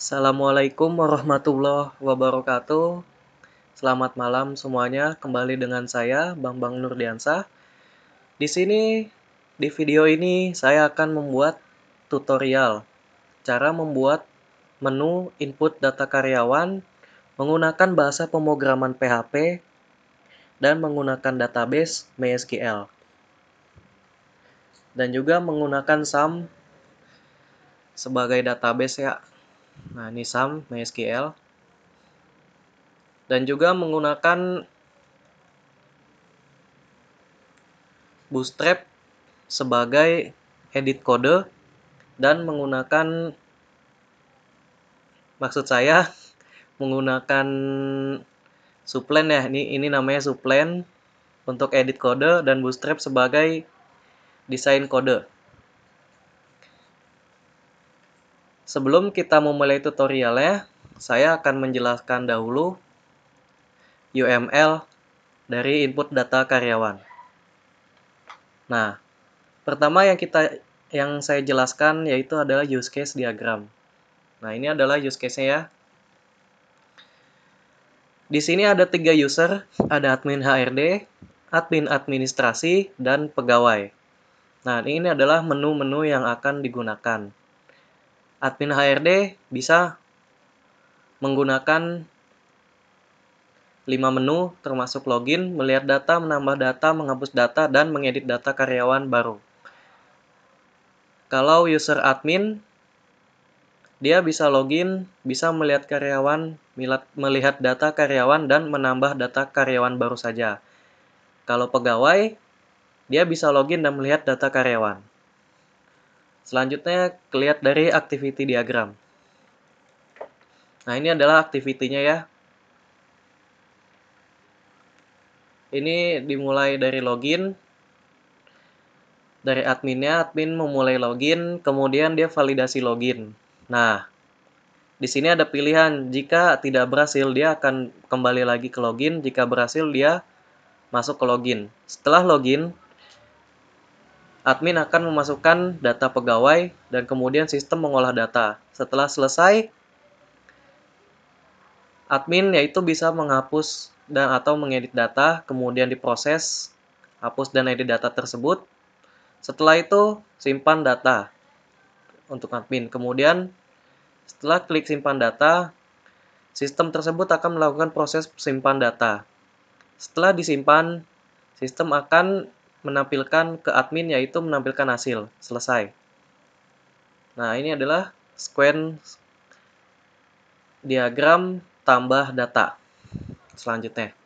Assalamualaikum warahmatullahi wabarakatuh. Selamat malam semuanya. Kembali dengan saya Bambang Nurdiansah. Di sini di video ini saya akan membuat tutorial cara membuat menu input data karyawan menggunakan bahasa pemrograman PHP dan menggunakan database MySQL. Dan juga menggunakan SAM sebagai database ya. Nah, ini SAM MySQL. Dan juga menggunakan Bootstrap sebagai edit kode dan menggunakan menggunakan Sublime ya. Ini namanya Sublime untuk edit kode dan Bootstrap sebagai desain kode. Sebelum kita memulai tutorialnya, saya akan menjelaskan dahulu UML dari input data karyawan. Nah, pertama yang saya jelaskan yaitu adalah use case diagram. Nah, ini adalah use case-nya ya. Di sini ada 3 user, ada admin HRD, admin administrasi, dan pegawai. Nah, ini adalah menu-menu yang akan digunakan. Admin HRD bisa menggunakan 5 menu termasuk login, melihat data, menambah data, menghapus data, dan mengedit data karyawan baru. Kalau user admin, dia bisa login, bisa melihat karyawan, melihat data karyawan, dan menambah data karyawan baru saja. Kalau pegawai, dia bisa login dan melihat data karyawan. Selanjutnya, kelihatan dari activity diagram. Nah, ini adalah activity-nya ya. Ini dimulai dari login. Dari adminnya, admin memulai login, kemudian dia validasi login. Nah, di sini ada pilihan, jika tidak berhasil dia akan kembali lagi ke login, jika berhasil dia masuk ke login. Setelah login, admin akan memasukkan data pegawai dan kemudian sistem mengolah data. Setelah selesai, admin yaitu bisa menghapus dan atau mengedit data, kemudian diproses, hapus dan edit data tersebut. Setelah itu, simpan data untuk admin. Kemudian, setelah klik simpan data, sistem tersebut akan melakukan proses simpan data. Setelah disimpan, sistem akan menampilkan ke admin yaitu menampilkan hasil. Selesai. Nah, ini adalah sequence diagram tambah data. Selanjutnya.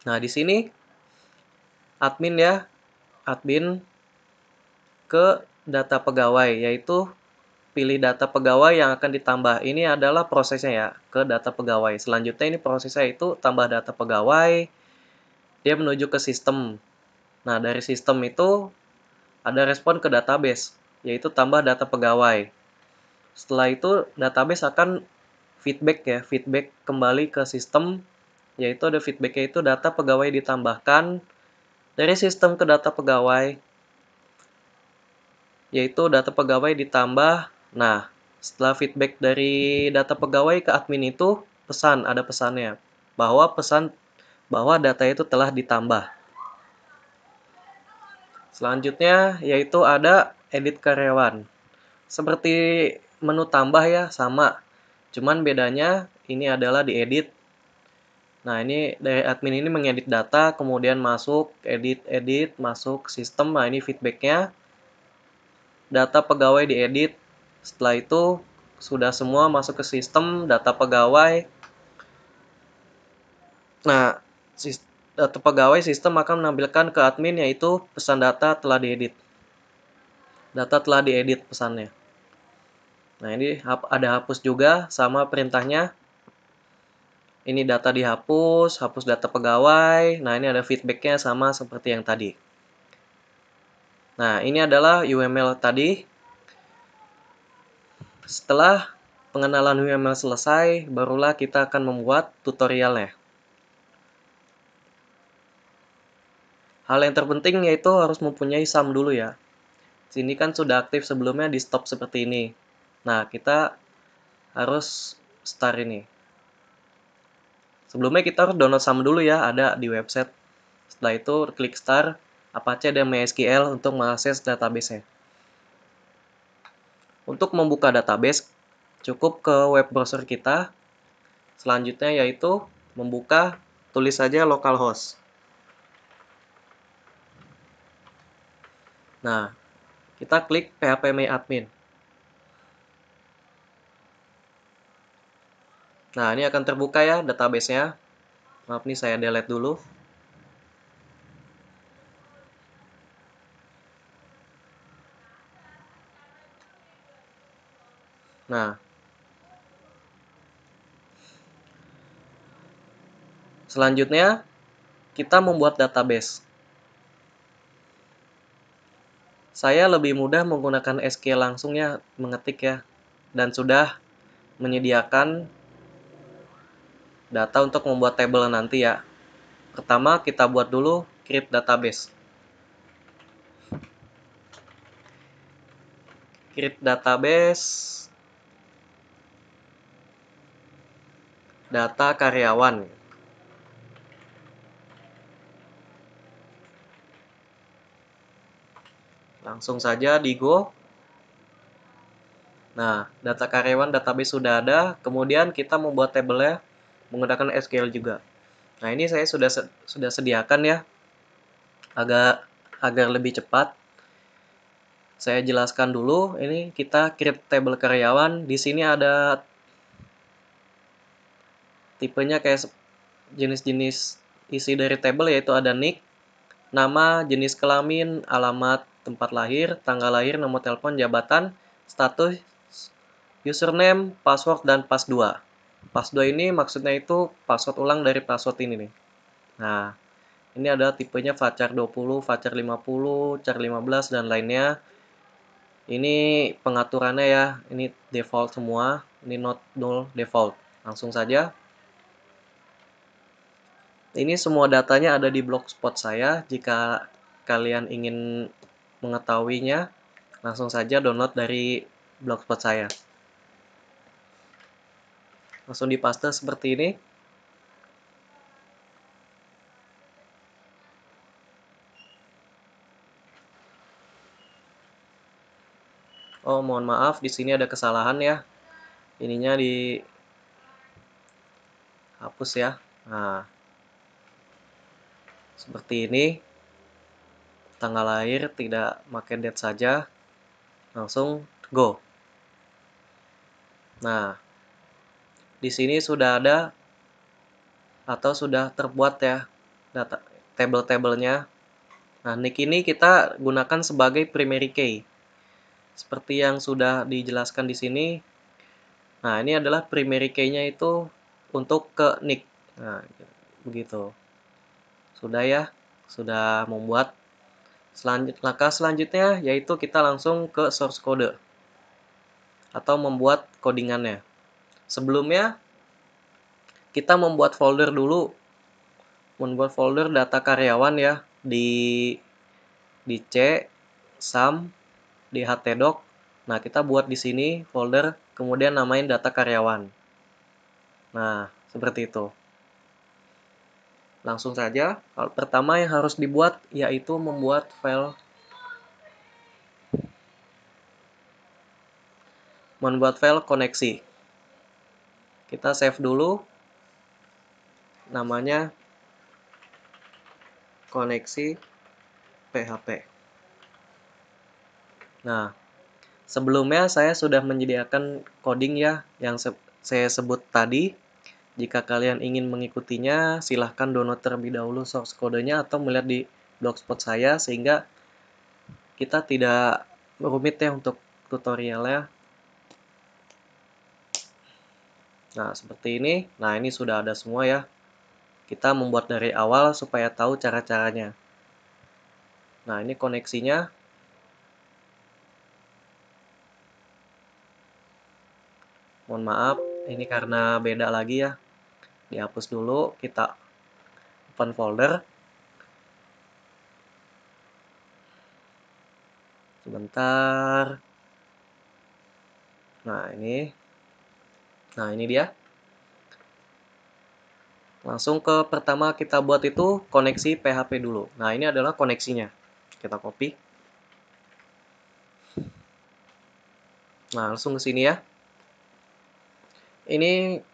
Nah, di sini admin ke data pegawai, yaitu pilih data pegawai yang akan ditambah. Ini adalah prosesnya ya, ke data pegawai. Selanjutnya ini prosesnya itu tambah data pegawai, dia menuju ke sistem. Nah, dari sistem itu ada respon ke database, yaitu tambah data pegawai. Setelah itu database akan feedback kembali ke sistem, yaitu ada feedbacknya itu data pegawai ditambahkan dari sistem ke data pegawai, yaitu data pegawai ditambah. Nah, setelah feedback dari data pegawai ke admin itu ada pesannya bahwa data itu telah ditambah. Selanjutnya yaitu ada edit karyawan. Seperti menu tambah ya, sama. Cuman bedanya ini adalah diedit. Nah, ini dari admin ini mengedit data, kemudian masuk, edit, masuk sistem. Nah, ini feedbacknya. Data pegawai diedit. Setelah itu sudah semua masuk ke sistem data pegawai. Nah, data pegawai sistem akan menampilkan ke admin yaitu pesan data telah diedit. Data telah diedit pesannya. Nah, ini ada hapus juga sama perintahnya. Ini data dihapus, hapus data pegawai. Nah, ini ada feedbacknya sama seperti yang tadi. Nah, ini adalah UML tadi. Setelah pengenalan UML selesai, barulah kita akan membuat tutorialnya. Hal yang terpenting yaitu harus mempunyai SAM dulu ya. Sini kan sudah aktif sebelumnya di stop seperti ini. Nah, kita harus start ini. Sebelumnya kita harus download sama dulu ya, ada di website. Setelah itu klik start, Apache dan MySQL untuk mengakses database-nya. Untuk membuka database, cukup ke web browser kita. Selanjutnya yaitu membuka, tulis saja localhost. Nah, kita klik phpMyAdmin. Nah, ini akan terbuka ya database-nya. Maaf nih, saya delete dulu. Nah, selanjutnya kita membuat database. Saya lebih mudah menggunakan SQL langsung ya, mengetik ya. Dan sudah menyediakan data untuk membuat tabel nanti ya. Pertama, kita buat dulu create database. Create database data karyawan. Langsung saja di Go. Nah, data karyawan database sudah ada. Kemudian kita membuat tabelnya menggunakan SQL juga. Nah, ini saya sudah sediakan ya, agar lebih cepat. Saya jelaskan dulu. Ini kita create tabel karyawan. Di sini ada tipenya kayak jenis-jenis isi dari tabel, yaitu ada nick, nama, jenis kelamin, alamat tempat lahir, tanggal lahir, nomor telepon, jabatan, status, username, password, dan pas2. Pas2 ini maksudnya itu password ulang dari password ini nih. Nah, ini ada tipenya VACHAR 20, VACHAR 50, CHAR 15, dan lainnya. Ini pengaturannya ya, ini default semua, ini not null default. Langsung saja. Ini semua datanya ada di blogspot saya. Jika kalian ingin mengetahuinya, langsung saja download dari blogspot saya. Langsung dipaste seperti ini. Oh, mohon maaf, di sini ada kesalahan ya. Ininya dihapus ya. Nah, seperti ini. Tanggal lahir tidak pakai date saja. Langsung go. Nah, di sini sudah ada atau sudah terbuat ya data tabel-tabelnya. Nah, nick ini kita gunakan sebagai primary key. Seperti yang sudah dijelaskan di sini. Nah, ini adalah primary key-nya itu untuk ke nick. Nah, begitu. Sudah ya, sudah membuat. Langkah selanjutnya yaitu kita langsung ke source code atau membuat codingannya. Sebelumnya kita membuat folder dulu, membuat folder data karyawan ya di C, SAM, di htdoc. Nah, kita buat di sini folder, kemudian namain data karyawan. Nah, seperti itu. Langsung saja, hal pertama yang harus dibuat yaitu membuat file koneksi. Kita save dulu, namanya koneksi PHP. Nah, sebelumnya saya sudah menyediakan coding ya yang saya sebut tadi. Jika kalian ingin mengikutinya, silahkan download terlebih dahulu source kodenya atau melihat di blogspot saya sehingga kita tidak rumit ya untuk tutorialnya. Nah, seperti ini. Nah, ini sudah ada semua ya. Kita membuat dari awal supaya tahu cara-caranya. Nah, ini koneksinya. Mohon maaf, ini karena beda lagi ya. Dihapus dulu, kita open folder. Sebentar. Nah, ini. Nah, ini dia. Langsung ke pertama kita buat itu koneksi PHP dulu. Nah, ini adalah koneksinya. Kita copy. Nah, langsung ke sini ya. Ini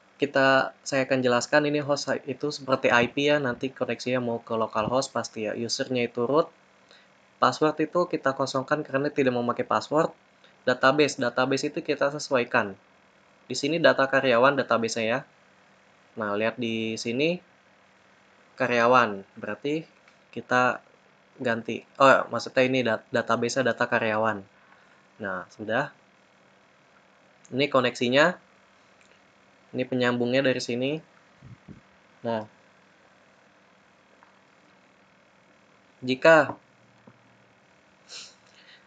saya akan jelaskan ini host itu seperti IP ya, nanti koneksinya mau ke localhost pasti ya. Usernya itu root. Password itu kita kosongkan karena tidak memakai password. Database itu kita sesuaikan. Di sini data karyawan database-nya ya. Nah, lihat di sini karyawan, berarti kita ganti. Oh, maksudnya ini database-nya data karyawan. Nah, sudah. Ini koneksinya. Ini penyambungnya dari sini. Nah, jika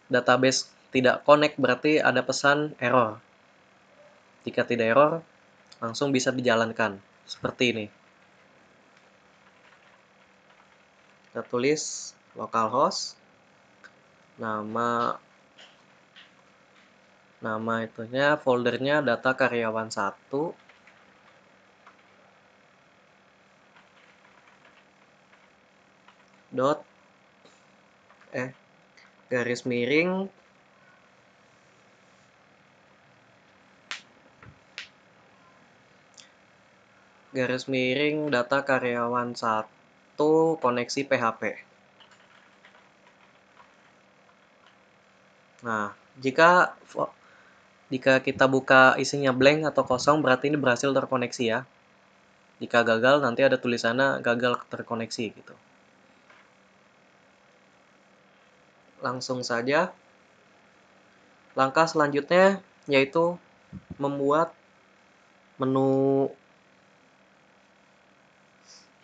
database tidak connect berarti ada pesan error. Jika tidak error, langsung bisa dijalankan. Seperti ini. Kita tulis localhost, nama itunya foldernya data karyawan 1, dot garis miring data karyawan 1 koneksi PHP. Nah, jika kita buka isinya blank atau kosong berarti ini berhasil terkoneksi ya. Jika gagal nanti ada tulisannya gagal terkoneksi gitu. Langsung saja. Langkah selanjutnya yaitu membuat menu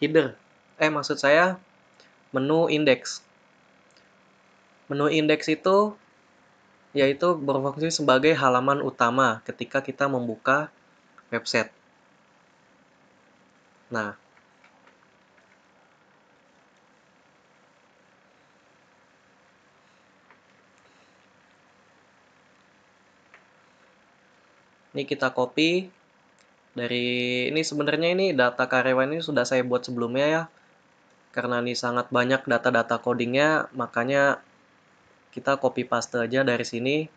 header. Maksud saya menu indeks. Menu indeks itu yaitu berfungsi sebagai halaman utama ketika kita membuka website. Nah, ini kita copy dari ini sebenarnya ini data karyawan ini sudah saya buat sebelumnya ya. Karena ini sangat banyak data-data codingnya, makanya kita copy paste aja dari sini.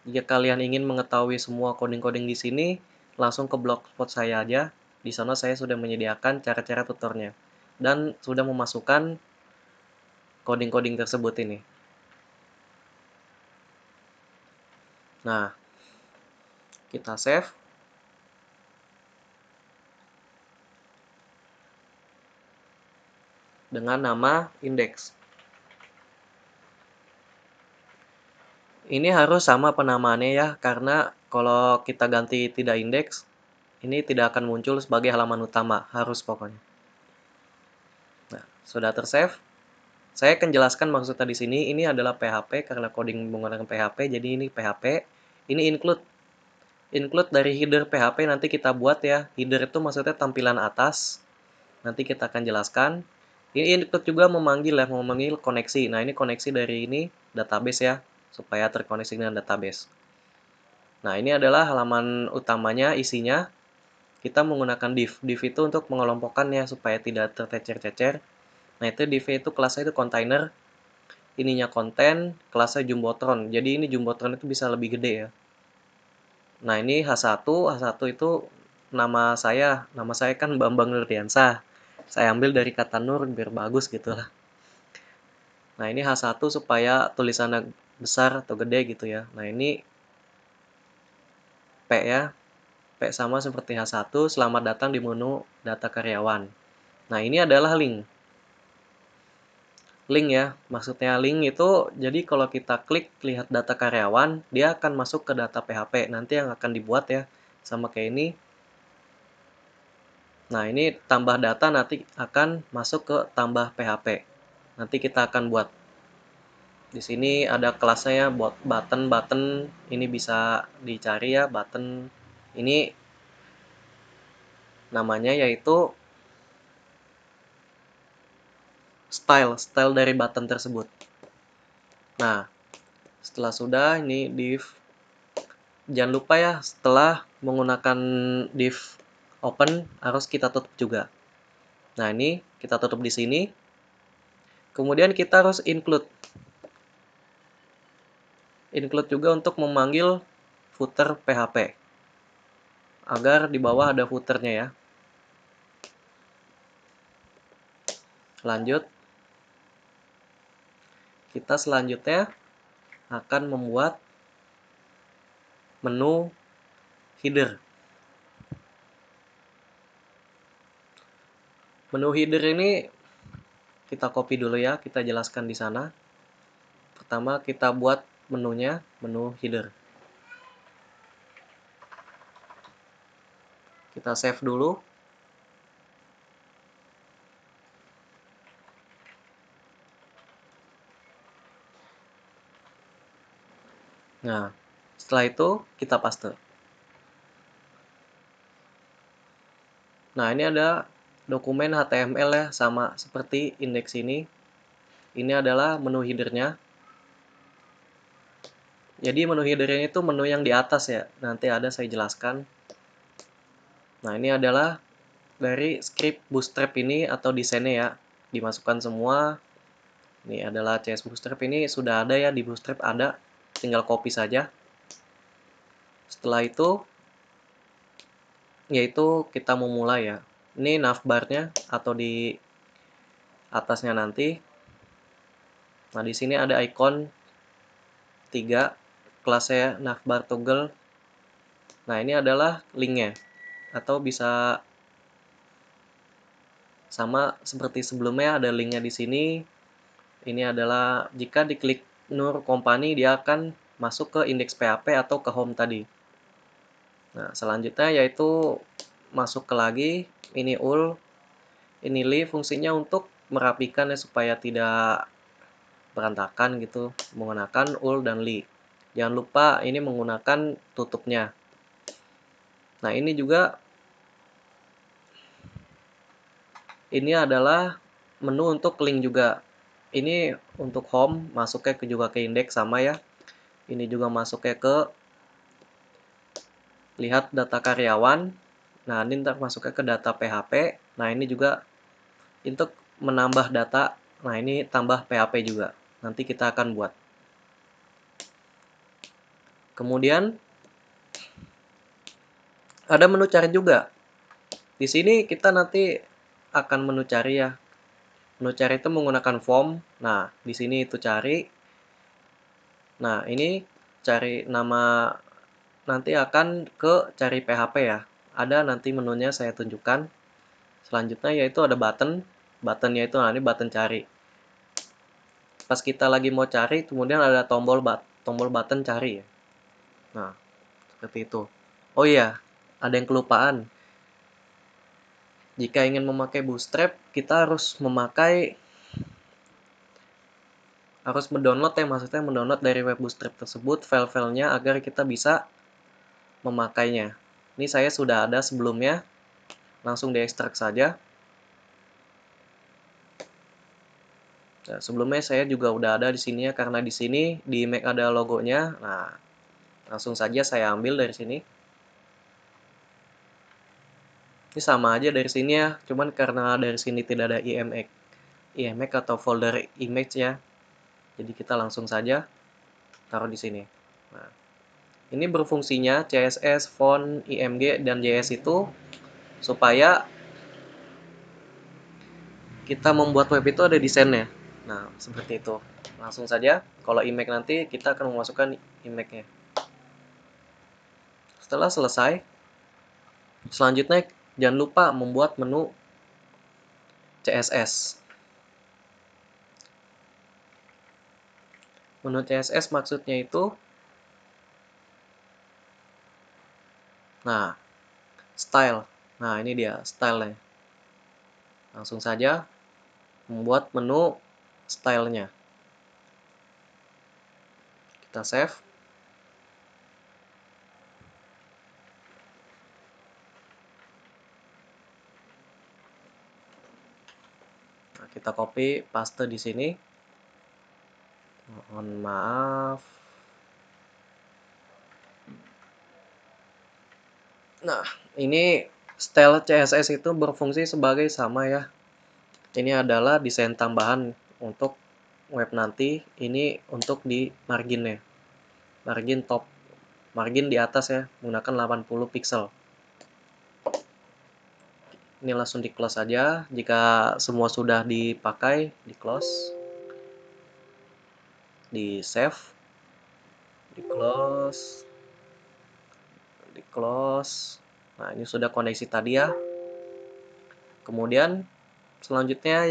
Jika kalian ingin mengetahui semua coding-coding di sini, langsung ke blogspot saya aja. Di sana saya sudah menyediakan cara-cara tutornya. Dan sudah memasukkan coding-coding tersebut ini. Nah, kita save. Dengan nama index. Ini harus sama penamaannya ya, karena kalau kita ganti tidak indeks, ini tidak akan muncul sebagai halaman utama, harus pokoknya. Nah, sudah tersave. Saya akan jelaskan maksudnya di sini, ini adalah PHP, karena coding menggunakan PHP, jadi ini PHP. Ini include. Include dari header PHP nanti kita buat ya. Header itu maksudnya tampilan atas. Nanti kita akan jelaskan. Ini include juga memanggil koneksi. Nah, ini koneksi dari ini database ya, supaya terkoneksi dengan database. Nah, ini adalah halaman utamanya, isinya. Kita menggunakan div. Div itu untuk mengelompokkannya supaya tidak tercecer-cecer. Nah, itu div itu kelasnya itu container. Ininya konten, kelasnya Jumbotron. Jadi ini Jumbotron itu bisa lebih gede ya. Nah, ini H1. H1 itu nama saya. Nama saya kan Bambang Nurdiansah. Saya ambil dari kata Nur biar bagus gitu lah. Nah, ini H1 supaya tulisannya besar atau gede gitu ya. Nah, ini P ya. P sama seperti H1, selamat datang di menu data karyawan. Nah, ini adalah link. Link ya, maksudnya link itu, jadi kalau kita klik lihat data karyawan, dia akan masuk ke data PHP. Nanti yang akan dibuat ya, sama kayak ini. Nah, ini tambah data nanti akan masuk ke tambah PHP. Nanti kita akan buat. Di sini ada kelasnya ya, buat button. Ini bisa dicari ya, button. Ini namanya yaitu style dari button tersebut. Nah, setelah sudah ini div, jangan lupa ya setelah menggunakan div open harus kita tutup juga. Nah, ini kita tutup di sini. Kemudian kita harus include juga untuk memanggil footer PHP agar di bawah ada footernya ya. Lanjut, kita selanjutnya akan membuat menu header. Menu header ini kita copy dulu ya, kita jelaskan di sana. Pertama kita buat menunya, menu header. Kita save dulu. Nah, setelah itu kita paste. Nah, ini ada dokumen HTML ya, sama seperti indeks ini. Ini adalah menu headernya. Jadi menu headernya itu menu yang di atas ya, nanti ada saya jelaskan. Nah, ini adalah dari script Bootstrap ini atau desainnya ya, dimasukkan semua. Ini adalah CS Bootstrap, ini sudah ada ya di Bootstrap, ada, tinggal copy saja. Setelah itu, yaitu kita mau mulai ya. Ini navbarnya atau di atasnya nanti. Nah, di sini ada icon 3, kelasnya navbar toggle. Nah, ini adalah linknya, atau bisa sama seperti sebelumnya ada linknya di sini. Ini adalah jika diklik Nur Company dia akan masuk ke indeks PHP atau ke home tadi. Nah, selanjutnya yaitu masuk ke lagi ini ul, ini li, fungsinya untuk merapikan ya supaya tidak berantakan gitu, menggunakan ul dan li. Jangan lupa ini menggunakan tutupnya. Nah, ini juga ini adalah menu untuk link juga. Ini untuk home, masuknya juga ke indeks sama ya. Ini juga masuknya ke lihat data karyawan. Nah, ini ntar masuknya ke data PHP. Nah, ini juga untuk menambah data. Nah, ini tambah PHP juga. Nanti kita akan buat. Kemudian ada menu cari juga. Di sini kita nanti akan menu cari ya. Menu cari itu menggunakan form. Nah, di sini itu cari. Nah, ini cari nama, nanti akan ke cari PHP ya. Ada nanti menunya saya tunjukkan. Selanjutnya yaitu ada button. Buttonnya itu nah ini button cari. Pas kita lagi mau cari, kemudian ada tombol button cari ya. Nah, seperti itu. Oh iya, ada yang kelupaan. Jika ingin memakai Bootstrap, kita harus mendownload ya, maksudnya mendownload dari web Bootstrap tersebut file-filenya agar kita bisa memakainya. Ini saya sudah ada sebelumnya, langsung diekstrak saja. Nah, sebelumnya saya juga udah ada di sini ya, karena di sini di Mac ada logonya. Nah, langsung saja saya ambil dari sini. Ini sama aja dari sini ya, cuman karena dari sini tidak ada IMX atau folder image ya. Jadi kita langsung saja taruh di sini. Nah, ini berfungsinya CSS, font, IMG, dan JS itu supaya kita membuat web itu ada desainnya. Nah, seperti itu. Langsung saja, kalau image nanti kita akan memasukkan image-nya. Setelah selesai, selanjutnya jangan lupa membuat menu CSS. Menu CSS maksudnya itu, nah, style. Nah, ini dia style-nya. Langsung saja membuat menu style-nya. Kita save. Nah, kita copy, paste di sini. Mohon maaf. Ini style CSS itu berfungsi sebagai sama ya. Ini adalah desain tambahan untuk web nanti. Ini untuk di marginnya. Margin top. Margin di atas ya, menggunakan 80 pixel. Ini langsung di close saja. Jika semua sudah dipakai, di close. Di save. Di close. Di close. Nah, ini sudah koneksi tadi ya. Kemudian selanjutnya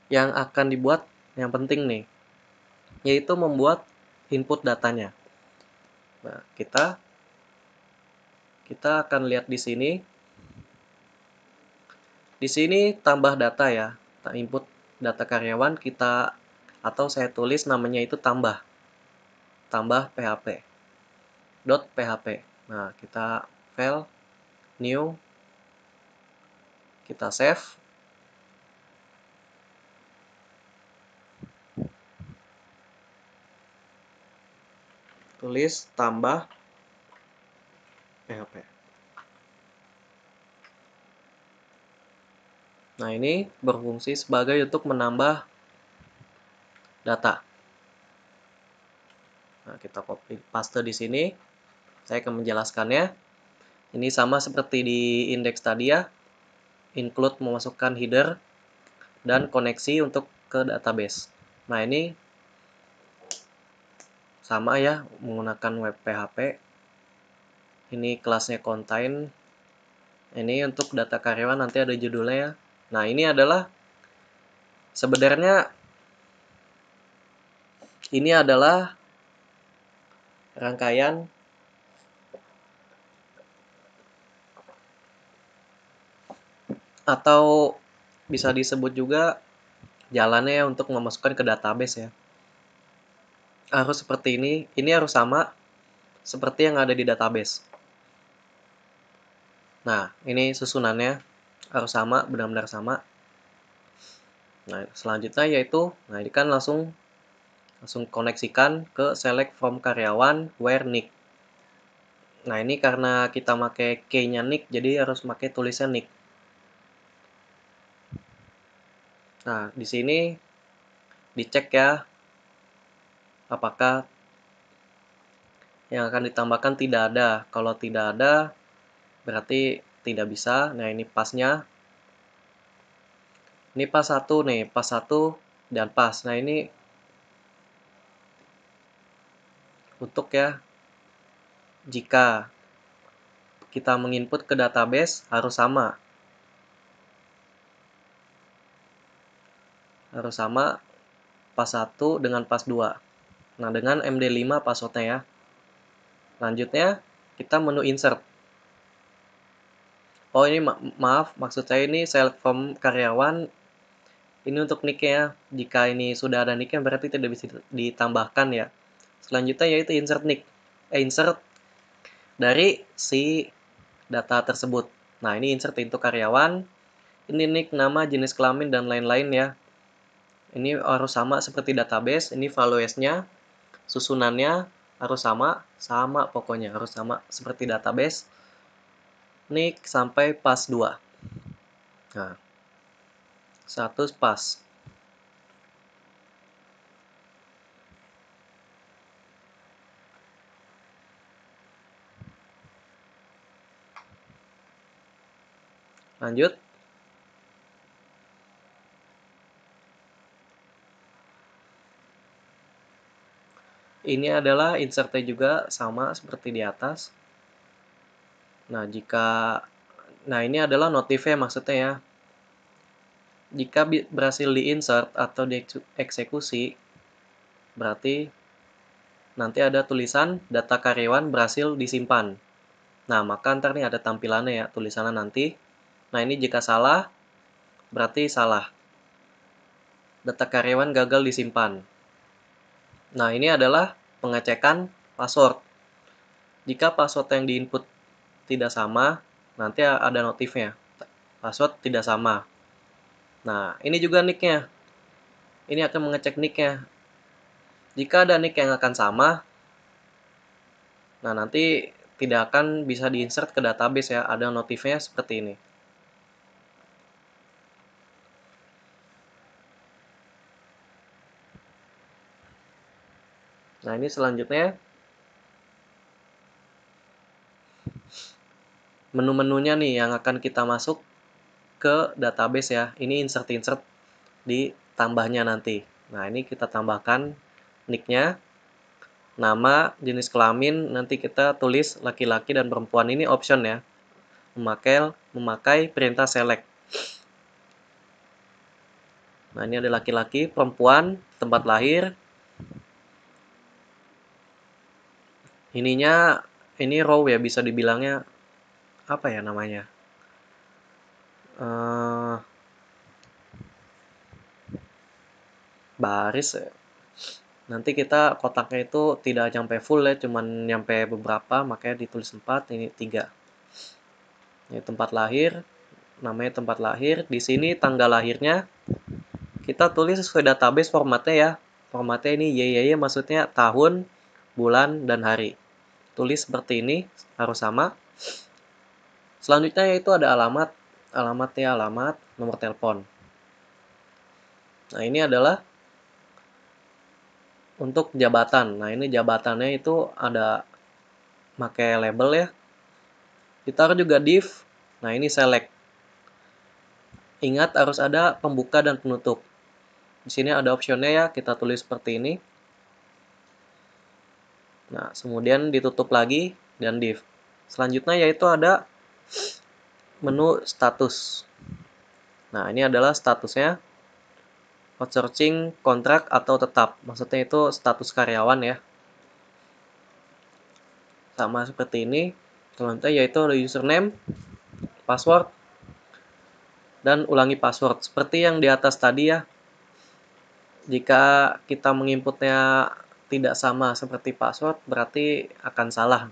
yang akan dibuat yang penting nih, yaitu membuat input datanya. Nah, kita akan lihat di sini. Di sini tambah data ya. Nah, input data karyawan kita, atau saya tulis namanya itu tambah php .php. Nah, kita file new, kita save. Tulis tambah php. Nah, ini berfungsi sebagai untuk menambah data. Nah, kita copy paste di sini. Saya akan menjelaskannya. Ini sama seperti di indeks tadi ya. Include memasukkan header dan koneksi untuk ke database. Nah, ini sama ya, menggunakan web PHP. Ini kelasnya contain. Ini untuk data karyawan, nanti ada judulnya ya. Nah, ini adalah sebenarnya ini adalah rangkaian atau bisa disebut juga jalannya untuk memasukkan ke database ya. Harus seperti ini harus sama seperti yang ada di database. Nah, ini susunannya harus sama, benar-benar sama. Nah, selanjutnya yaitu, nah ini kan langsung koneksikan ke select from karyawan where nick. Nah, ini karena kita pakai key-nya nick, jadi harus pakai tulisan nick. Nah, di sini dicek ya apakah yang akan ditambahkan tidak ada. Kalau tidak ada, berarti tidak bisa. Nah, ini pasnya. Ini pas 1 nih, pas 1 dan pas. Nah, ini untuk ya, jika kita menginput ke database harus sama. Harus sama pas 1 dengan pas 2. Nah, dengan MD5 passwordnya ya. Lanjutnya, kita menu insert. Oh, ini maaf, maksud saya ini select from karyawan. Ini untuk nick-nya ya. Jika ini sudah ada nick-nya berarti tidak bisa ditambahkan ya. Selanjutnya yaitu insert nick. Insert dari si data tersebut. Nah, ini insert untuk karyawan. Ini nick, nama, jenis kelamin, dan lain-lain ya. Ini harus sama seperti database. Ini values-nya, susunannya harus sama. Sama pokoknya, harus sama seperti database. Nick sampai pas 2. Nah, 1 pas. Lanjut. Ini adalah insertnya juga sama seperti di atas. Nah, ini adalah notifnya maksudnya ya. Jika berhasil di-insert atau dieksekusi, berarti nanti ada tulisan data karyawan berhasil disimpan. Nah, maka ntar nih ada tampilannya ya, tulisannya nanti. Nah, ini jika salah, berarti salah. Data karyawan gagal disimpan. Nah, ini adalah pengecekan password. Jika password yang diinput tidak sama, nanti ada notifnya. Password tidak sama. Nah, ini juga nick-nya. Ini akan mengecek nick-nya. Jika ada nick yang akan sama, nah nanti tidak akan bisa diinsert ke database ya, ada notifnya seperti ini. Nah, ini selanjutnya menu-menunya nih yang akan kita masuk ke database ya. Ini insert-insert di tambahnya nanti. Nah, ini kita tambahkan nick-nya, nama, jenis kelamin, nanti kita tulis laki-laki dan perempuan. Ini option ya. Memakai perintah select. Nah, ini ada laki-laki, perempuan, tempat lahir. Ini row ya, bisa dibilangnya apa ya namanya? Baris ya. Nanti kita kotaknya itu tidak sampai full ya, cuman nyampe beberapa, makanya ditulis 4, ini 3. Ini tempat lahir, namanya tempat lahir. Di sini tanggal lahirnya kita tulis sesuai database formatnya ya. Formatnya ini YYY maksudnya tahun, bulan, dan hari. Tulis seperti ini, harus sama. Selanjutnya yaitu ada alamat. Alamatnya alamat, nomor telepon. Nah, ini adalah untuk jabatan. Nah, ini jabatannya itu ada pakai label ya. Ditaruh juga div. Nah, ini select. Ingat harus ada pembuka dan penutup. Di sini ada optionnya ya, kita tulis seperti ini. Nah, kemudian ditutup lagi dan div. Selanjutnya yaitu ada menu status. Nah, ini adalah statusnya outsourcing, kontrak, atau tetap. Maksudnya itu status karyawan ya. Sama seperti ini. Selanjutnya yaitu ada username, password, dan ulangi password. Seperti yang di atas tadi ya. Jika kita menginputnya tidak sama seperti password, berarti akan salah.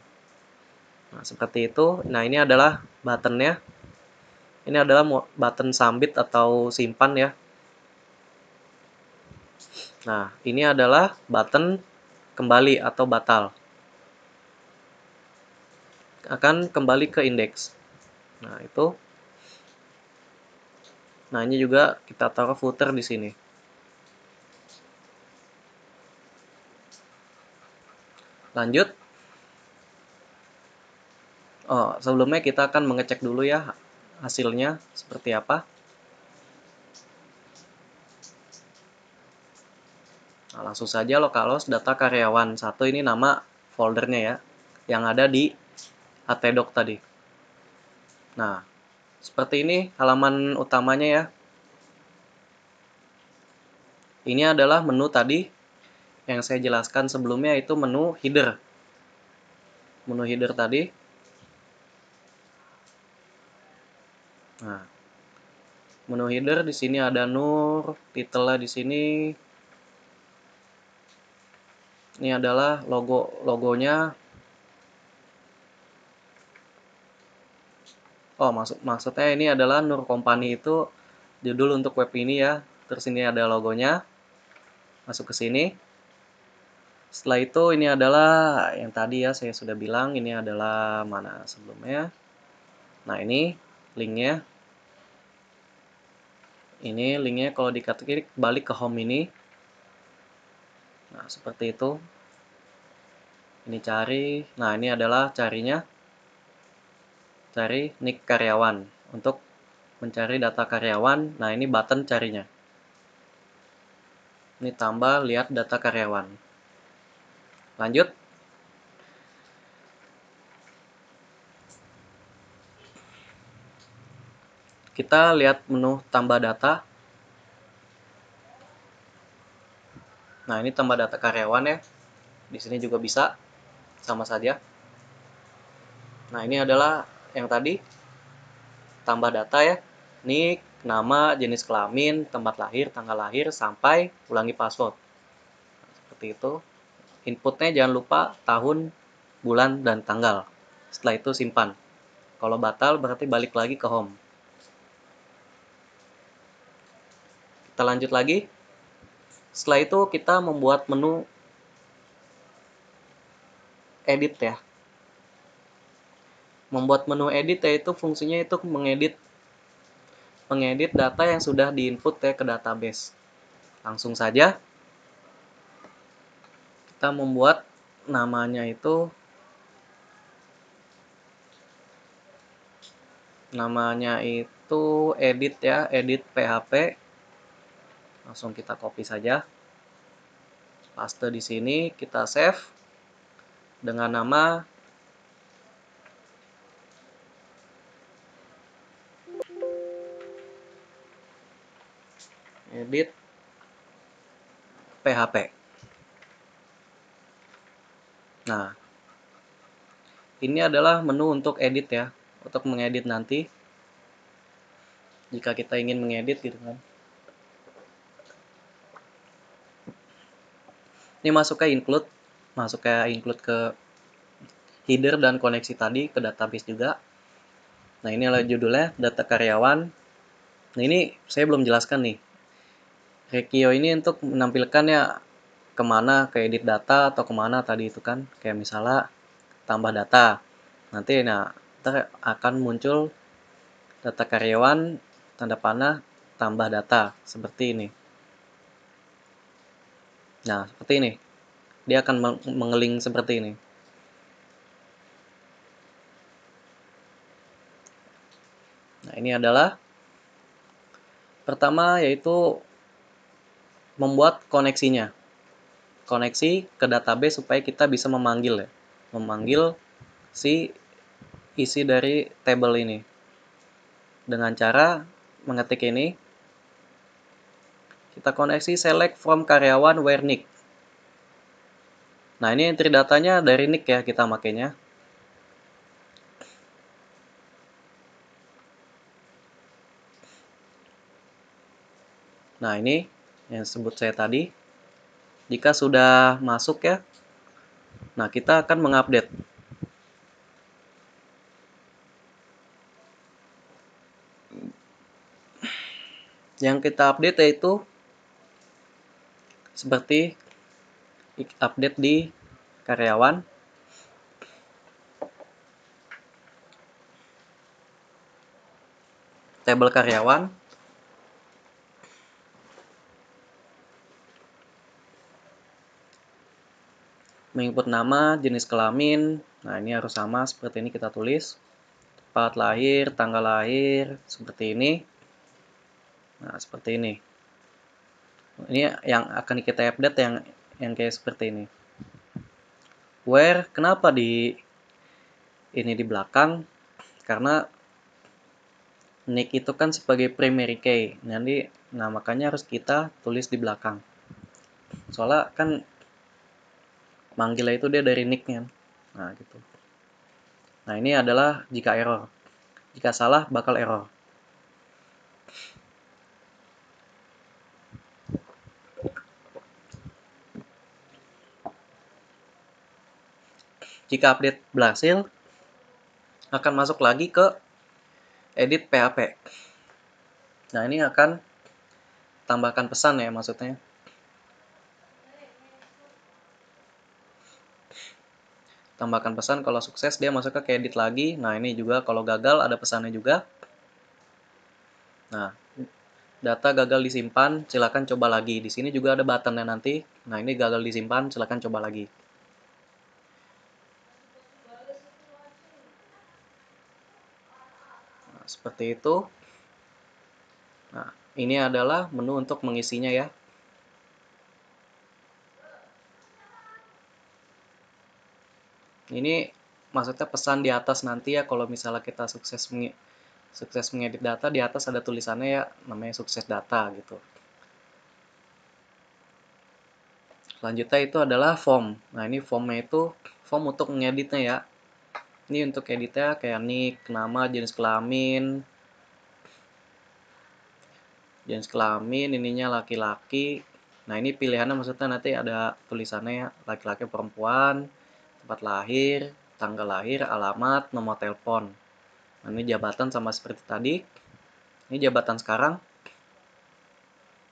Nah, seperti itu. Nah, ini adalah buttonnya. Ini adalah button submit atau simpan ya. Nah, ini adalah button kembali atau batal. Akan kembali ke indeks. Nah, itu. Nah, ini juga kita taruh footer di sini. Lanjut. Oh, sebelumnya kita akan mengecek dulu ya hasilnya seperti apa. Nah, langsung saja localhost data karyawan 1 ini nama foldernya ya, yang ada di htdoc tadi. Nah, seperti ini halaman utamanya ya. Ini adalah menu tadi yang saya jelaskan sebelumnya, itu menu header. Menu header tadi. Nah, menu header di sini ada Nur, title di sini. Ini adalah logonya. Oh, maksudnya ini adalah Nur Company, itu judul untuk web ini ya. Terus ini ada logonya. Masuk ke sini. Setelah itu ini adalah yang tadi ya saya sudah bilang, ini adalah mana sebelumnya. Nah, ini linknya. Ini linknya kalau diklik balik ke home ini. Nah, seperti itu. Ini cari. Nah, ini adalah carinya. Cari nick karyawan. Untuk mencari data karyawan. Nah, ini button carinya. Ini tambah lihat data karyawan. Lanjut. Kita lihat menu tambah data. Nah, ini tambah data karyawan ya. Di sini juga bisa. Sama saja. Nah, ini adalah yang tadi. Tambah data ya. Nick, nama, jenis kelamin, tempat lahir, tanggal lahir, sampai ulangi password. Nah, seperti itu. Inputnya jangan lupa tahun, bulan, dan tanggal. Setelah itu simpan. Kalau batal berarti balik lagi ke home. Kita lanjut lagi. Setelah itu kita membuat menu edit ya. Membuat menu edit yaitu fungsinya itu mengedit data yang sudah diinput ya ke database. Langsung saja kita membuat namanya itu edit ya, edit PHP. Langsung kita copy saja. Paste di sini, kita save dengan nama edit PHP. Nah, ini adalah menu untuk edit ya, untuk mengedit nanti. Jika kita ingin mengedit gitu kan. Ini masuk ke include ke header dan koneksi tadi ke database juga. Nah, ini adalah judulnya data karyawan. Nah, ini saya belum jelaskan nih. Rekio ini untuk menampilkannya kemana, ke edit data atau kemana tadi itu kan. Kayak misalnya tambah data. Nanti akan muncul data karyawan tanda panah tambah data seperti ini. Nah, seperti ini. Dia akan mengeling seperti ini. Nah, ini adalah pertama yaitu membuat koneksinya. Koneksi ke database supaya kita bisa memanggil ya. Memanggil si isi dari table ini. Dengan cara mengetik ini, kita koneksi select from karyawan where nick. Nah, ini entry datanya dari nick ya kita makainya. Nah, ini yang sebut saya tadi. Jika sudah masuk ya, nah kita akan mengupdate. Yang kita update yaitu seperti update di karyawan. Tabel karyawan. Menginput nama, jenis kelamin. Nah, ini harus sama seperti ini kita tulis. Tempat lahir, tanggal lahir, seperti ini. Nah, seperti ini. Ini yang akan kita update yang kayak seperti ini. Where, kenapa ini di belakang? Karena nick itu kan sebagai primary key. Nah, makanya harus kita tulis di belakang. Soalnya kan manggilnya itu dia dari nicknya. Nah, gitu. Nah, ini adalah jika error. Jika salah, bakal error. Jika update berhasil, akan masuk lagi ke edit PHP. Nah, ini akan tambahkan pesan ya maksudnya. Tambahkan pesan, kalau sukses dia masuk ke edit lagi. Nah, ini juga kalau gagal ada pesannya juga. Nah, data gagal disimpan, silakan coba lagi. Di sini juga ada buttonnya nanti. Nah, ini gagal disimpan, silakan coba lagi. Nah, seperti itu. Nah, ini adalah menu untuk mengisinya ya. Ini maksudnya pesan di atas nanti ya, kalau misalnya kita sukses mengedit data, di atas ada tulisannya ya, namanya sukses data gitu. Selanjutnya itu adalah form. Nah, ini formnya itu form untuk mengeditnya ya. Ini untuk editnya kayak nick, nama, jenis kelamin, ininya laki-laki. Nah, ini pilihannya maksudnya nanti ada tulisannya ya, laki-laki perempuan, tempat lahir, tanggal lahir, alamat, nomor telepon. Nah, ini jabatan sama seperti tadi. Ini jabatan sekarang.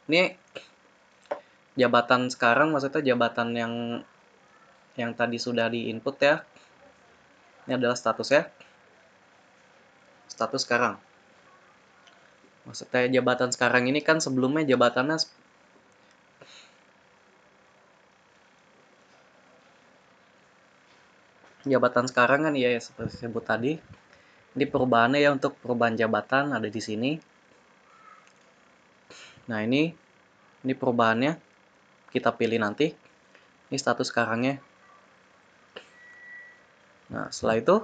Ini jabatan sekarang maksudnya jabatan yang tadi sudah di input ya. Ini adalah status ya. status sekarang. Maksudnya jabatan sekarang ini kan sebelumnya jabatan sekarang kan ya seperti sebut tadi. Ini perubahannya ya, untuk perubahan jabatan ada di sini. Nah, ini perubahannya kita pilih nanti. Ini status sekarangnya. Nah, setelah itu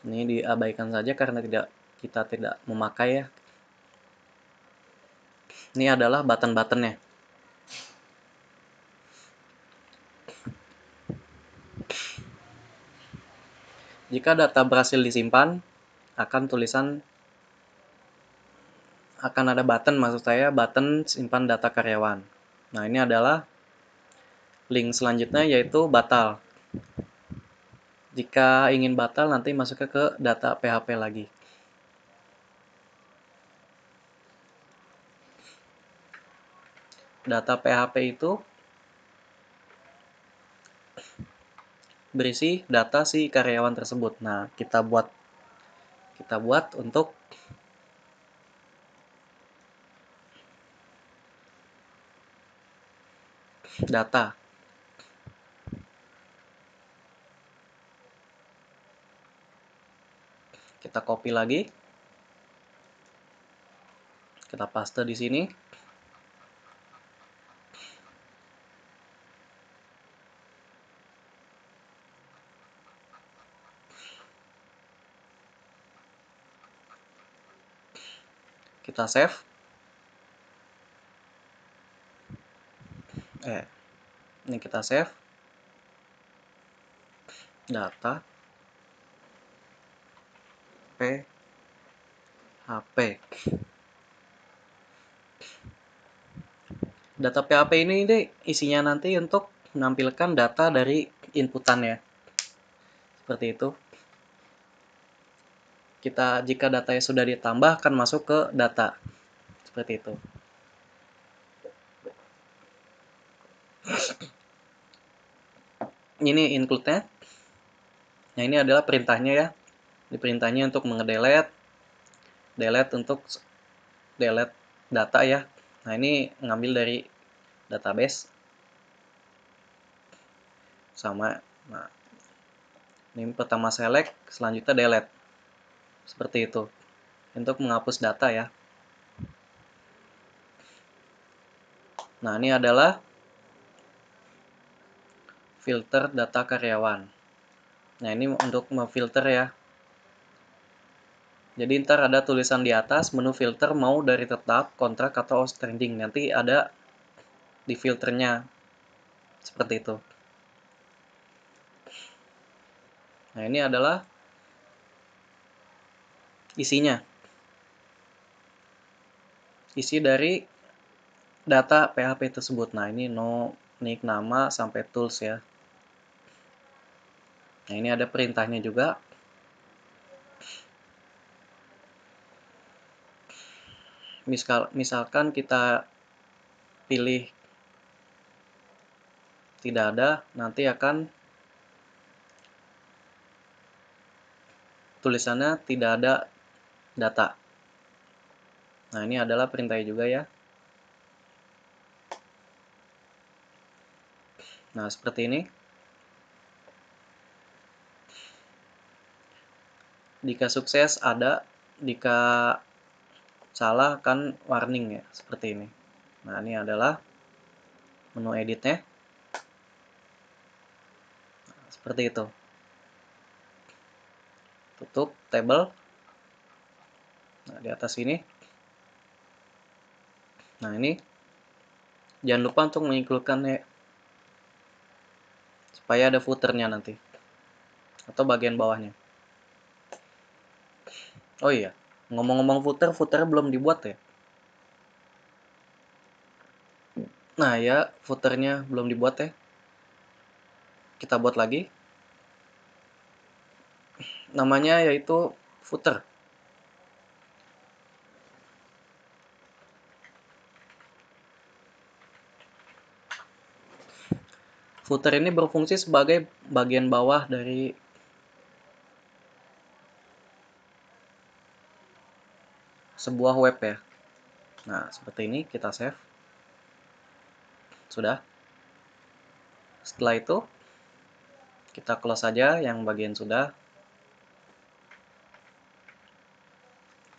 ini diabaikan saja karena kita tidak memakai ya. Ini adalah button-buttonnya. Jika data berhasil disimpan, akan ada button, maksud saya button simpan data karyawan. Nah, ini adalah link selanjutnya, yaitu batal. Jika ingin batal, nanti masuknya ke data PHP lagi. Data PHP itu berisi data si karyawan tersebut. Nah, kita buat untuk data. Kita copy lagi. Kita paste di sini. Kita save. Ini kita save. Data PHP. Data PHP ini isinya nanti untuk menampilkan data dari inputan ya. Seperti itu. Jika datanya sudah ditambah, akan masuk ke data. Seperti itu. Ini include-nya. Nah, ini adalah perintahnya ya. Ini perintahnya untuk delete untuk delete data ya. Nah, ini ngambil dari database. Sama. Nah, ini pertama select, selanjutnya delete. Seperti itu. Untuk menghapus data ya. Nah, ini adalah filter data karyawan. Nah, ini untuk memfilter ya. Jadi ntar ada tulisan di atas, menu filter mau dari tetap, kontrak, atau outstanding. Nanti ada di filternya. Seperti itu. Nah, ini adalah isinya. Isi dari data PHP tersebut. Nah, ini nick, nama, sampai tools ya. Nah, ini ada perintahnya juga. Misalkan kita pilih tidak ada, nanti akan tulisannya tidak ada data. Nah, ini adalah perintahnya juga ya. Nah, seperti ini. Jika sukses ada, jika salah kan warning ya, seperti ini. Nah, ini adalah menu editnya. Nah, seperti itu. Tutup table. Nah, di atas ini. Nah, ini jangan lupa untuk mengincludekannya supaya ada footernya nanti atau bagian bawahnya. Oh iya, ngomong-ngomong footernya belum dibuat ya. Nah ya, footernya belum dibuat ya. Kita buat lagi. Namanya yaitu footer. Footer ini berfungsi sebagai bagian bawah dari sebuah web ya. Nah, seperti ini kita save. Sudah. Setelah itu kita close saja yang bagian sudah.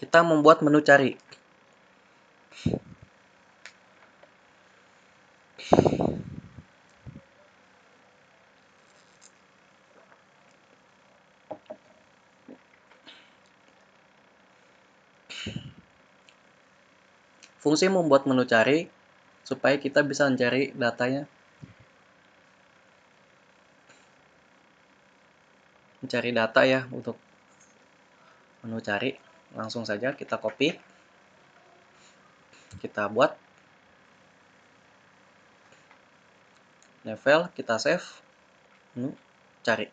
Kita membuat menu cari. Fungsi membuat menu cari supaya kita bisa mencari datanya, mencari data ya untuk menu cari. Langsung saja kita copy, kita buat level, kita save, menu cari.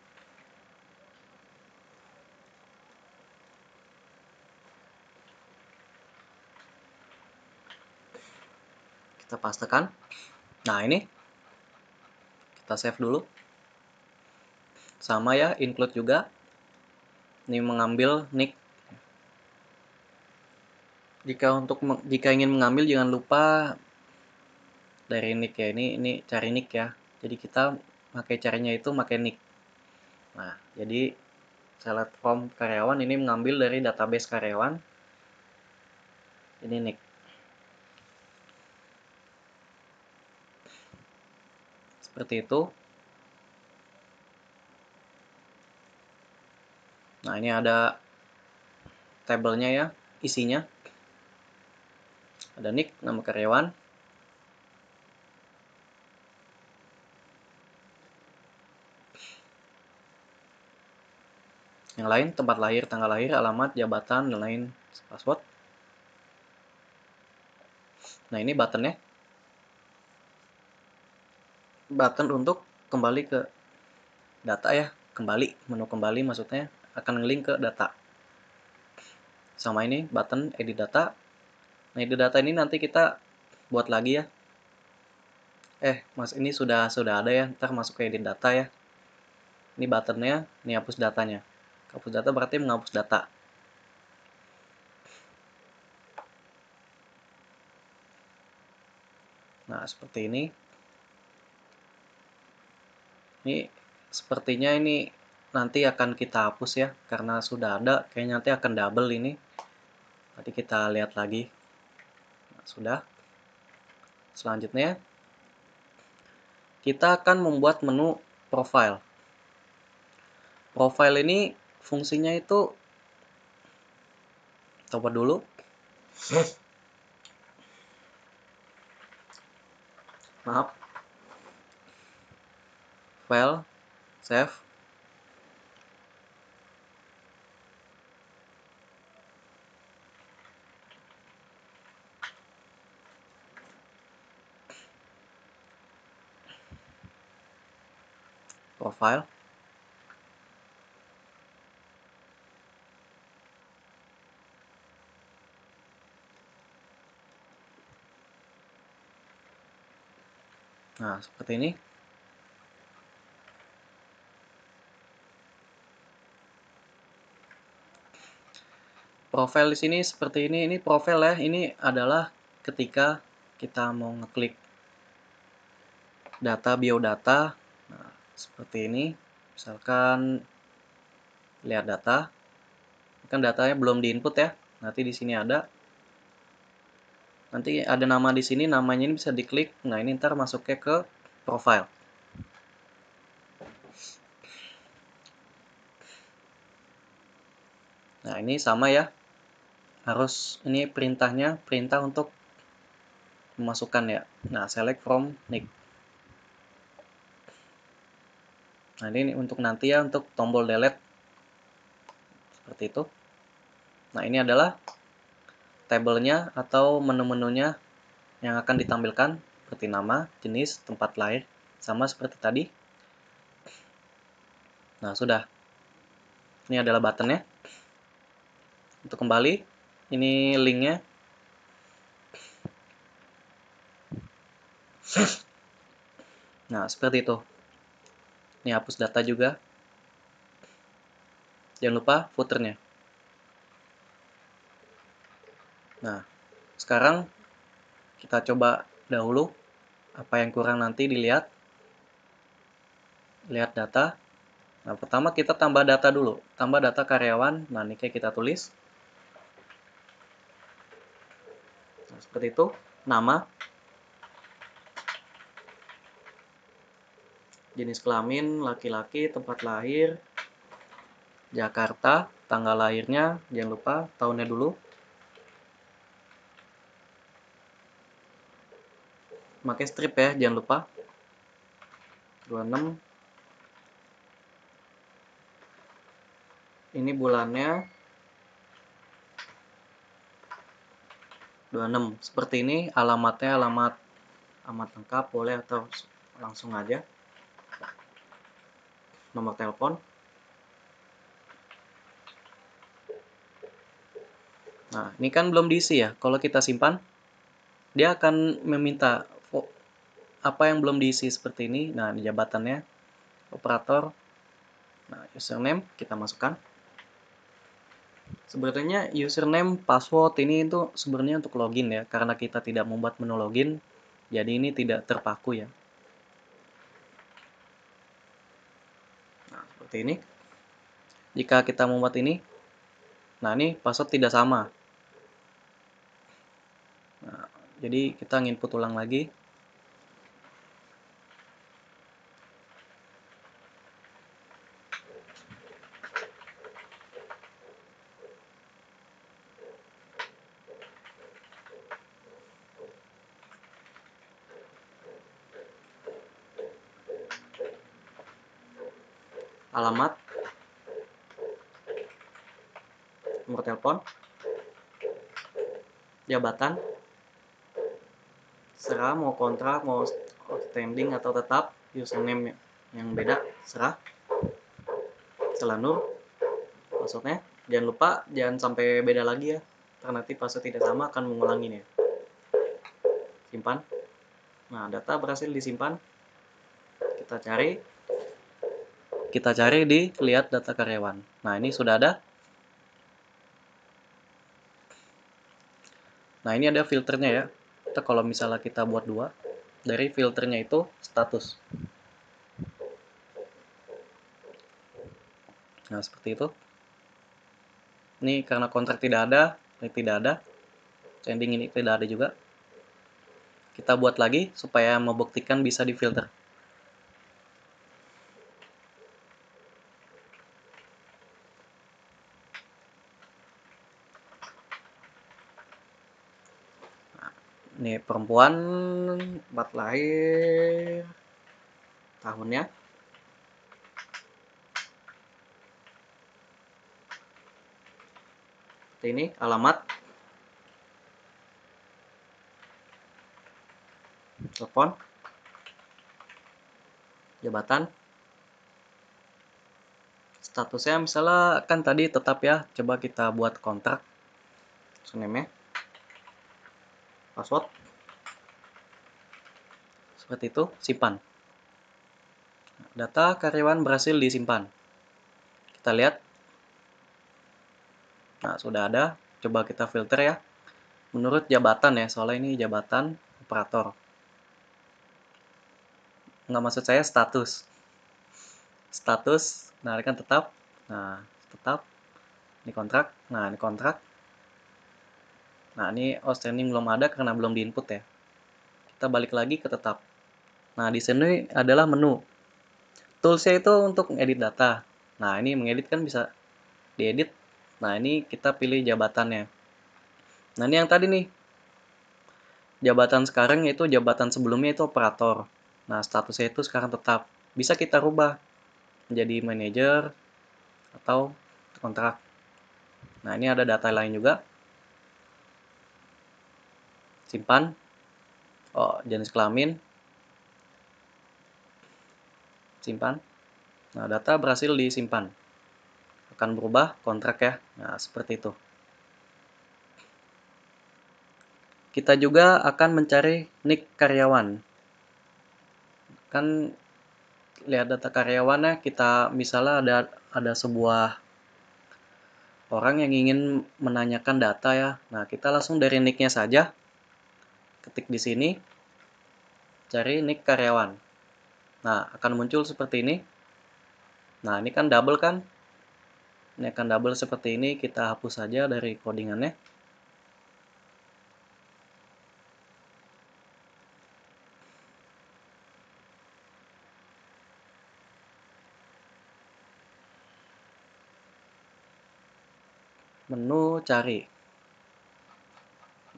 Kita pastekan. Nah, ini kita save dulu. Sama ya, include juga. Ini mengambil nick. Jika ingin mengambil, jangan lupa dari nick ya. Ini cari nick ya. Jadi kita pakai carinya itu pakai nick. Nah, jadi select from karyawan ini mengambil dari database karyawan. Ini nick. Seperti itu. Nah, ini ada tabelnya ya, isinya. Ada nick, nama karyawan. Yang lain, tempat lahir, tanggal lahir, alamat, jabatan, dan lain, password. Nah, ini buttonnya. Button untuk kembali ke data ya. Kembali, menu kembali maksudnya akan ngelink ke data. Sama ini, button edit data. Nah, edit data ini nanti kita buat lagi ya. Mas, ini sudah ada ya. Ntar masuk ke edit data ya. Ini buttonnya, ini hapus datanya. Hapus data berarti menghapus data. Nah, seperti ini. Ini sepertinya ini nanti akan kita hapus ya, karena sudah ada, kayaknya nanti akan double ini. Nanti kita lihat lagi. Nah, sudah. Selanjutnya, kita akan membuat menu profile. Profile ini fungsinya itu, coba dulu. Maaf. File, save. Profile. Nah, seperti ini. Profile di sini seperti ini profile ya. Ini adalah ketika kita mau ngeklik data biodata. Nah, seperti ini. Misalkan lihat data. Kan datanya belum diinput ya. Nanti di sini ada. Nanti ada nama di sini, namanya ini bisa diklik. Nah, ini ntar masuknya ke profile. Nah, ini sama ya. Harus ini perintahnya, perintah untuk memasukkan ya. Nah, select from nick. Nah, ini untuk nanti ya, untuk tombol delete. Seperti itu. Nah, ini adalah tabelnya atau menu-menunya yang akan ditampilkan. Seperti nama, jenis, tempat lahir. Sama seperti tadi. Nah, sudah. Ini adalah buttonnya. Untuk kembali, ini linknya. Nah, seperti itu. Ini hapus data juga. Jangan lupa footernya. Nah, sekarang kita coba dahulu apa yang kurang nanti dilihat. Lihat data. Nah, pertama kita tambah data dulu. Tambah data karyawan. Nah, ini kayak kita tulis. Nah, seperti itu. Nama, jenis kelamin, laki-laki, tempat lahir, Jakarta, tanggal lahirnya, jangan lupa tahunnya dulu. Pakai strip ya, jangan lupa. 26. Ini bulannya 26. Seperti ini, alamatnya alamat lengkap boleh atau langsung aja. Nomor telepon. Nah, ini kan belum diisi ya. Kalau kita simpan, dia akan meminta apa yang belum diisi seperti ini. Nah, ini jabatannya, operator. Nah, username kita masukkan. Sebenarnya username, password ini itu sebenarnya untuk login ya. Karena kita tidak membuat menu login, jadi ini tidak terpaku ya. Nah, seperti ini. Jika kita membuat ini, nah ini password tidak sama. Nah, jadi kita input ulang lagi. Alamat, nomor telepon, jabatan, serah mau kontrak, mau standing atau tetap, username yang beda, serah, selanur, passwordnya. Jangan lupa, jangan sampai beda lagi ya, karena nanti password tidak sama akan mengulangi ya. Simpan. Nah, data berhasil disimpan. Kita cari di lihat data karyawan. Nah, ini sudah ada. Nah, ini ada filternya ya. Kita kalau misalnya kita buat dua, dari filternya itu status. Nah, seperti itu. Ini karena kontrak tidak ada, ini tidak ada. Sending ini tidak ada juga. Kita buat lagi supaya membuktikan bisa difilter. Nah, ini perempuan, tempat lahir, tahunnya. Seperti ini, alamat, telepon, jabatan, statusnya misalnya kan tadi tetap ya, coba kita buat kontrak, username-nya, password, seperti itu, simpan. Data karyawan berhasil disimpan. Kita lihat. Nah, sudah ada. Coba kita filter ya. Menurut jabatan ya, soalnya ini jabatan operator. Nggak, maksud saya status. Status, nah ini kan tetap. Nah, tetap. Ini kontrak. Nah, ini kontrak. Nah, ini outstanding belum ada karena belum diinput ya. Kita balik lagi ke tetap. Nah, di sini adalah menu. Toolsnya itu untuk edit data. Nah, ini mengedit kan bisa diedit. Nah, ini kita pilih jabatannya. Nah, ini yang tadi nih. Jabatan sekarang yaitu jabatan sebelumnya itu operator. Nah, statusnya itu sekarang tetap. Bisa kita rubah menjadi manajer atau kontrak. Nah, ini ada data lain juga. Simpan. Oh, jenis kelamin. Simpan. Nah, data berhasil disimpan. Akan berubah kontrak ya. Nah, seperti itu. Kita juga akan mencari nick karyawan. Kan lihat data karyawannya, kita misalnya ada sebuah orang yang ingin menanyakan data ya. Nah, kita langsung dari nick-nya saja, ketik di sini, cari nick karyawan. Nah, akan muncul seperti ini. Nah, ini kan double kan? Ini akan double seperti ini, kita hapus saja dari codingannya. Menu cari.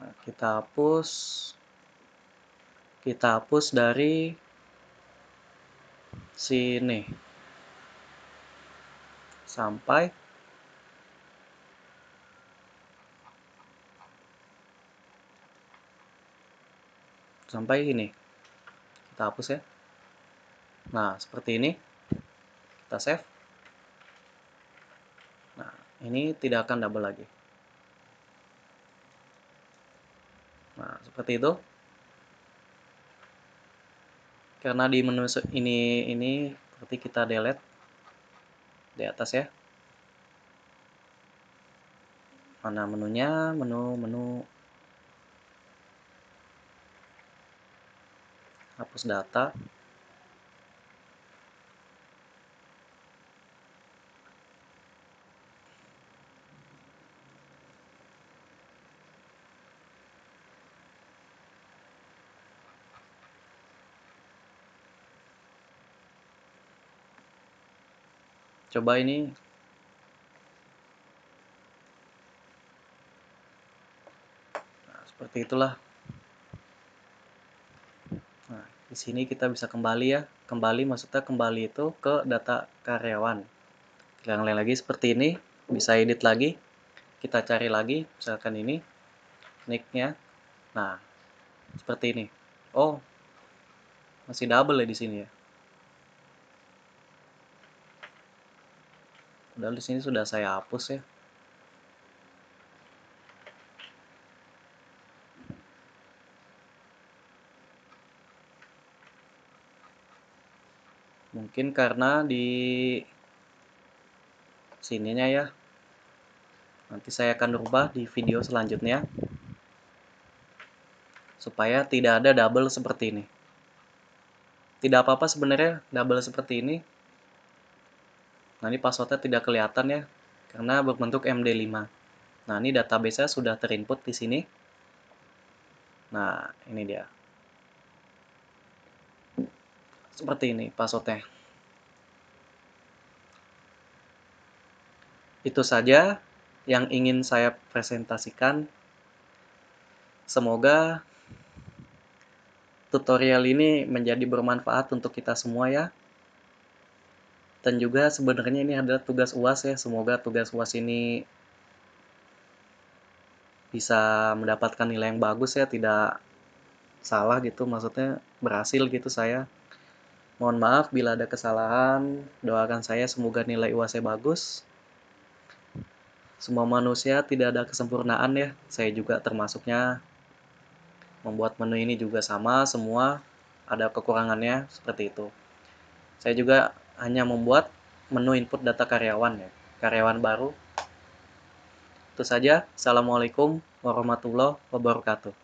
Nah, kita hapus dari sini sampai ini. Kita hapus ya. Nah, seperti ini. Kita save. Nah, ini tidak akan double lagi. Nah, seperti itu. Karena di menu ini seperti kita delete di atas ya. Mana menunya? Menu hapus data. Coba ini. Nah, seperti itulah. Nah, di sini kita bisa kembali ya. Kembali maksudnya kembali itu ke data karyawan. Yang lain lagi seperti ini. Bisa edit lagi. Kita cari lagi. Misalkan ini. Nick-nya. Nah, seperti ini. Oh, masih double ya di sini ya. Padahal di sini sudah saya hapus ya. Mungkin karena di sininya ya. Nanti saya akan rubah di video selanjutnya. Supaya tidak ada double seperti ini. Tidak apa-apa sebenarnya double seperti ini. Nah, ini passwordnya tidak kelihatan ya. Karena berbentuk MD5. Nah, ini database-nya sudah terinput di sini. Nah, ini dia. Seperti ini passwordnya. Itu saja yang ingin saya presentasikan. Semoga tutorial ini menjadi bermanfaat untuk kita semua ya. Dan juga sebenarnya ini adalah tugas UAS ya. Semoga tugas UAS ini bisa mendapatkan nilai yang bagus ya, tidak salah gitu, maksudnya berhasil gitu saya. Mohon maaf bila ada kesalahan, doakan saya semoga nilai UAS saya bagus. Semua manusia tidak ada kesempurnaan ya, saya juga termasuknya. Membuat menu ini juga sama, semua ada kekurangannya seperti itu. Saya juga hanya membuat menu input data karyawan ya, karyawan baru. Itu saja. Assalamualaikum warahmatullahi wabarakatuh.